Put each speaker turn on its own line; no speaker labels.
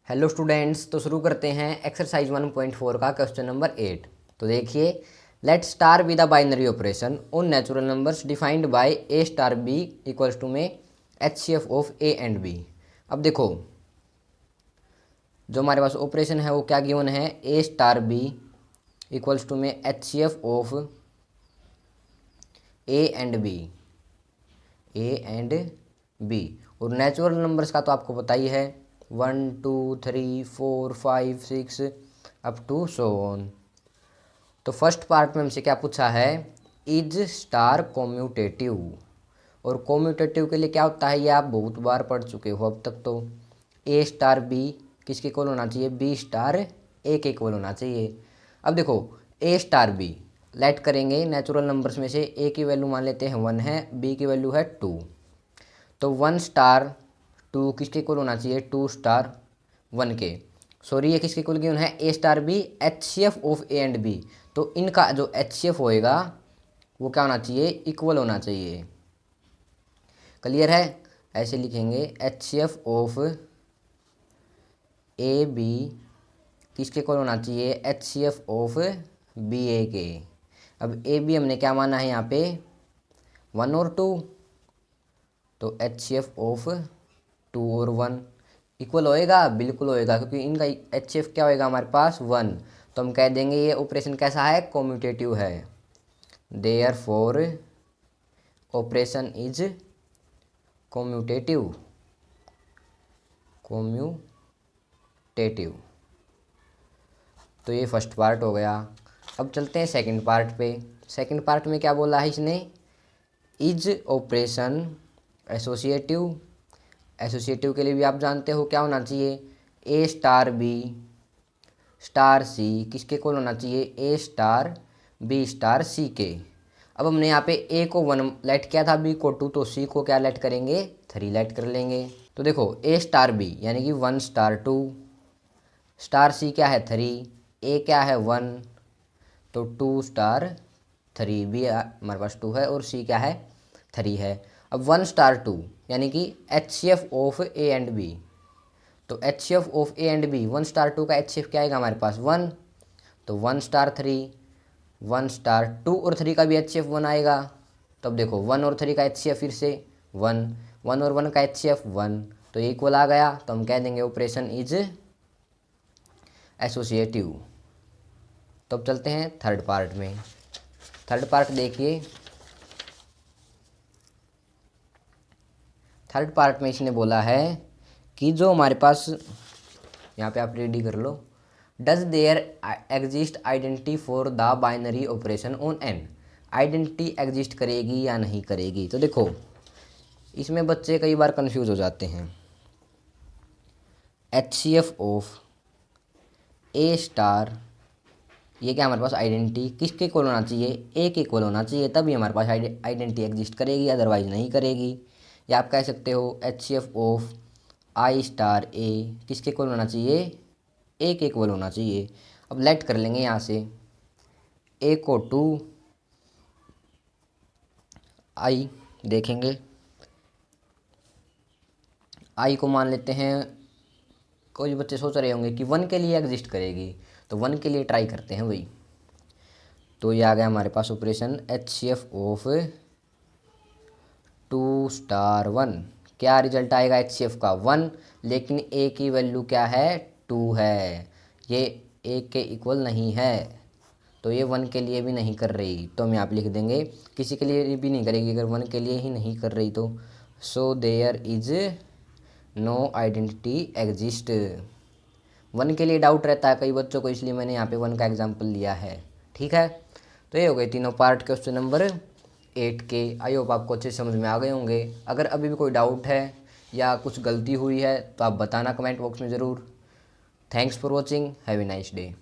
Hello students, तो शुरू करते हैं एक्सरसाइज 1.4 का क्वेश्चन नंबर 8। तो देखिए, let star B the binary operation on natural numbers defined by A star B equals to में HCF of A and B. अब देखो, जो हमारे पास ऑपरेशन है वो क्या गिवन है, ए स्टार बी इक्वल्स टू में HCF of A and b, a and b. और नेचुरल नंबर्स का तो आपको पता ही है 1 2 3 4 5 6 अप टू सो ऑन। तो फर्स्ट पार्ट में हमसे क्या पूछा है, इज स्टार कॉम्यूटेटिव। और कॉम्यूटेटिव के लिए क्या होता है ये आप बहुत बार पढ़ चुके हो अब तक। तो ए स्टार बी किसके इक्वल होना चाहिए, बी स्टार ए के इक्वल होना चाहिए। अब देखो, ए स्टार बी लेट करेंगे नेचुरल नंबर्स में से ए की वैल्यू मान लेते हैं 1 है, बी की वैल्यू है 2। तो 1 स्टार 2 किसके इक्वल होना चाहिए, 2 स्टार 1 के। सॉरी, ये किसके इक्वल गिवन है, ए star B HCF of A and B. तो इनका जो एचसीएफ होएगा वो क्या होना चाहिए, इक्वल होना चाहिए। क्लियर है, ऐसे लिखेंगे एचसीएफ ऑफ ए बी किसके इक्वल होना चाहिए, एचसीएफ ऑफ बी ए के। अब ए बी हमने क्या माना है यहाँ पे 1 और 2, तो एचसीएफ ऑफ 2 और 1 इक्वल होएगा, बिल्कुल होएगा, क्योंकि इनका एचसीएफ क्या होएगा हमारे पास 1। तो हम कह देंगे ये ऑपरेशन कैसा है, कॉम्यूटेटिव है। Therefore operation is commutative, commutative. तो ये फर्स्ट पार्ट हो गया। अब चलते हैं सेकंड पार्ट पे। सेकंड पार्ट में क्या बोला है इसने, इज ऑपरेशन एसोसिएटिव। एसोसिएटिव के लिए भी आप जानते हो क्या होना चाहिए, ए स्टार बी स्टार सी किसके इक्वल होना चाहिए, ए स्टार बी स्टार सी के। अब हमने यहाँ पे ए को 1 लेट किया था, बी को 2, तो सी को क्या लेट करेंगे, 3 लेट कर लेंगे। तो देखो, ए स्टार बी यानी कि 1 स्टार 2 स्टार सी क्या है 3, ए क्या है 1, तो 2 स्टार 3, बी हमारे पास 2 है और सी क्या है 3 है। अब 1 स्टार 2 यानी कि HCF of A and B. तो HCF of A and B 1 star 2 का एचसीएफ क्या आएगा हमारे पास 1, तो 1 स्टार 3, 1 स्टार 2 और 3 का भी एचसीएफ 1 आएगा। तो अब देखो 1 और 3 का एचसीएफ फिर से 1, 1 और 1 का एचसीएफ 1, तो ये इक्वल आ गया। तो हम कह देंगे ऑपरेशन इज एसोसिएटिव। तो अब चलते हैं थर्ड पार्ट में। थर्ड पार्ट देखिए, थर्ड पार्ट में इसने बोला है कि जो हमारे पास, यहाँ पे आप रेडी कर लो, does there exist identity for the binary operation on N. Identity exist करेगी या नहीं करेगी। तो देखो, इसमें बच्चे कई बार कंफ्यूज हो जाते हैं। एचसीएफ ऑफ ए स्टार, ये क्या हमारे पास आइडेंटिटी किसके इक्वल होना चाहिए, ए के इक्वल होना चाहिए, तभी हमारे पास आइडेंटिटी एग्जिस्ट करेगी, अदरवाइज नहीं करेगी। या आप कह सकते हो एचसीएफ ऑफ आई स्टार ए किसके इक्वल होना चाहिए, ए के इक्वल होना चाहिए। अब लेट कर लेंगे यहाँ से, ए को 2, आई देखेंगे, आई को मान लेते हैं, कुछ बच्चे सोच रहे होंगे कि 1 के लिए एग्जिस्ट करेगी, तो 1 के लिए ट्राई करते हैं वही। तो ये आ गया हमारे पास ऑपरेशन एचसीएफ ऑफ 2 स्टार 1। क्या रिजल्ट आएगा एचसीएफ का 1, लेकिन ए की वैल्यू क्या है 2 है, ये ए के इक्वल नहीं है, तो ये 1 के लिए भी नहीं कर रही। तो हम यहाँ पे लिख देंगे किसी के लिए भी नहीं करेगी, अगर 1 के लिए ही नहीं कर रही तो। So there is no identity exist. 1 के लिए डाउट रहता है कई बच्चों को, इसलिए मैंने यहाँ पे 1 का एग्जाम्पल लिया है। ठीक है, तो ये हो गए तीनों पार्ट क्वेश्चन नंबर 8 के। आई होप आपको अच्छे समझ में आ गए होंगे। अगर अभी भी कोई डाउट है या कुछ गलती हुई है तो आप बताना कमेंट बॉक्स में ज़रूर। Thanks for watching, have a nice day.